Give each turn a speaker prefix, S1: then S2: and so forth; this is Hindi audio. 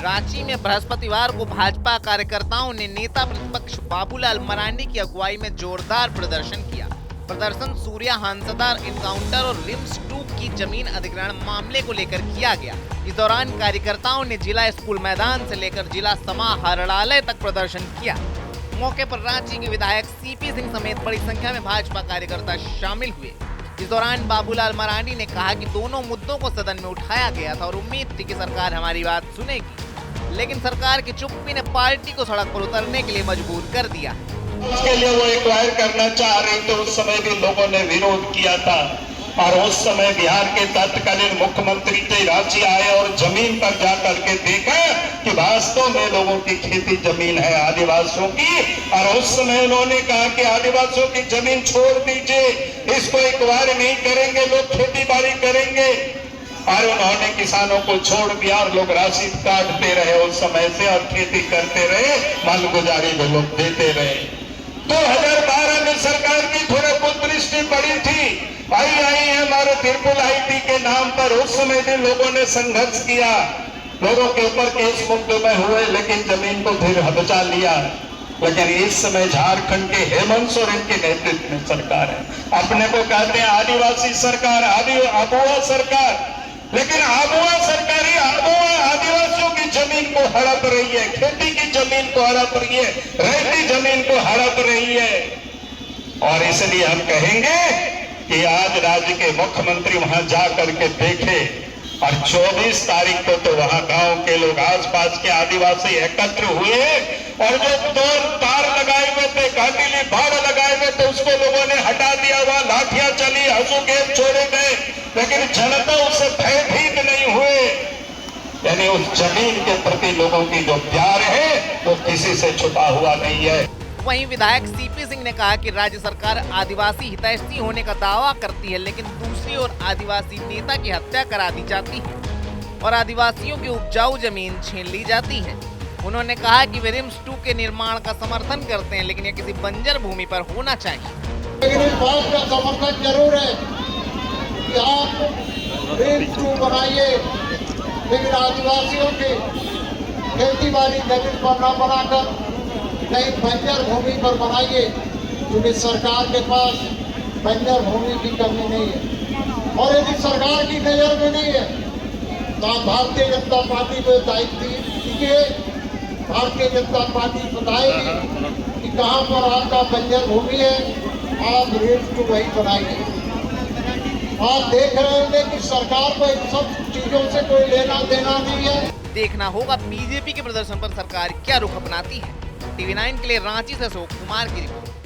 S1: रांची में बृहस्पतिवार को भाजपा कार्यकर्ताओं ने नेता प्रतिपक्ष बाबूलाल मरांडी की अगुवाई में जोरदार प्रदर्शन किया। प्रदर्शन सूर्या हांसदार एनकाउंटर और रिम्स 2 की जमीन अधिग्रहण मामले को लेकर किया गया। इस दौरान कार्यकर्ताओं ने जिला स्कूल मैदान से लेकर जिला समाहरणालय तक प्रदर्शन किया। मौके पर रांची के विधायक सीपी सिंह समेत बड़ी संख्या में भाजपा कार्यकर्ता शामिल हुए। इस दौरान बाबूलाल मरांडी ने कहा कि दोनों मुद्दों को सदन में उठाया गया था और उम्मीद थी कि सरकार हमारी बात सुनेगी, लेकिन सरकार की चुप्पी ने पार्टी को सड़क पर उतरने के लिए मजबूर कर दिया।
S2: उसके लिए वो एक्वायर करना चाह रही तो उस समय भी लोगों ने विरोध किया था और उस समय बिहार के तत्कालीन मुख्यमंत्री थे रांची आए और जमीन पर जाकर के देखा कि वास्तव में लोगों की खेती जमीन है आदिवासियों की, और उस समय उन्होंने कहा कि आदिवासियों की जमीन छोड़ दीजिए, इसको एक्वायर नहीं करेंगे, लोग खेती बाड़ी करेंगे। और उन्होंने किसानों को छोड़ दिया और लोग राशि काटते रहे उस समय से और खेती करते रहे, मालगुजारी में लोग देते रहे। 2012 में सरकार की थोड़ा बुद्धदृष्टि बड़ी थी, आई हमारे तिरपुल आईटी के नाम पर उस समय भी लोगों ने संघर्ष किया, लोगों के ऊपर केस मुकदमे हुए, लेकिन जमीन को फिर बचा लिया। लेकिन इस समय झारखंड के हेमंत सोरेन के नेतृत्व में सरकार है, अपने को कहते हैं आदिवासी सरकार, आबुआ सरकार, लेकिन आबुआ सरकारी आदिवासियों की जमीन को हड़प रही है, खेती की जमीन को हड़प रही है, रहती जमीन को हड़प रही है। और इसलिए हम कहेंगे कि आज राज्य के मुख्यमंत्री वहां जा करके देखे, और 24 तारीख को तो वहां गांव के लोग आसपास के आदिवासी एकत्र हुए और जो तार लगाए हुए थे, काटिली बाड़ लगाए हुए थे, उसको लोगों ने हटा दिया। वहां लाठियां चली, हंसू गेंद छोड़े गए, लेकिन जनता उससे भयभीत नहीं हुए। यानी उस जमीन के प्रति लोगों की जो प्यार है वो किसी से छुपा हुआ नहीं है।
S1: वहीं विधायक सीपी सिंह ने कहा कि राज्य सरकार आदिवासी हितैषी होने का दावा करती है, लेकिन दूसरी ओर आदिवासी नेता की हत्या करा दी जाती है और आदिवासियों की उपजाऊ जमीन छीन ली जाती है। उन्होंने कहा कि वे रिम्स 2 के निर्माण का समर्थन करते हैं, लेकिन यह किसी बंजर भूमि पर होना चाहिए।
S3: लेकिन इस बात का समर्थन जरूर है कि आप रिम्स 2 बनाइए, लेकिन आदिवासियों की खेती बाड़ी जमीन पर न बनाकर कहीं बंजर भूमि पर बनाइए, क्योंकि सरकार के पास बंजर भूमि की कमी नहीं है। और यदि सरकार की नजर में नहीं है तो आप भारतीय जनता पार्टी को दायित्व दीजिए, भारतीय जनता पार्टी बताएगी कि कहां पर आपका बंजर भूमि है, आप रिम्स 2 वही बनाइए। आप देख रहे होंगे कि सरकार को इन सब चीजों से कोई लेना देना नहीं है।
S1: देखना होगा बीजेपी के प्रदर्शन पर सरकार क्या रुख अपनाती है। TV9 के लिए रांची से अशोक कुमार की रिपोर्ट।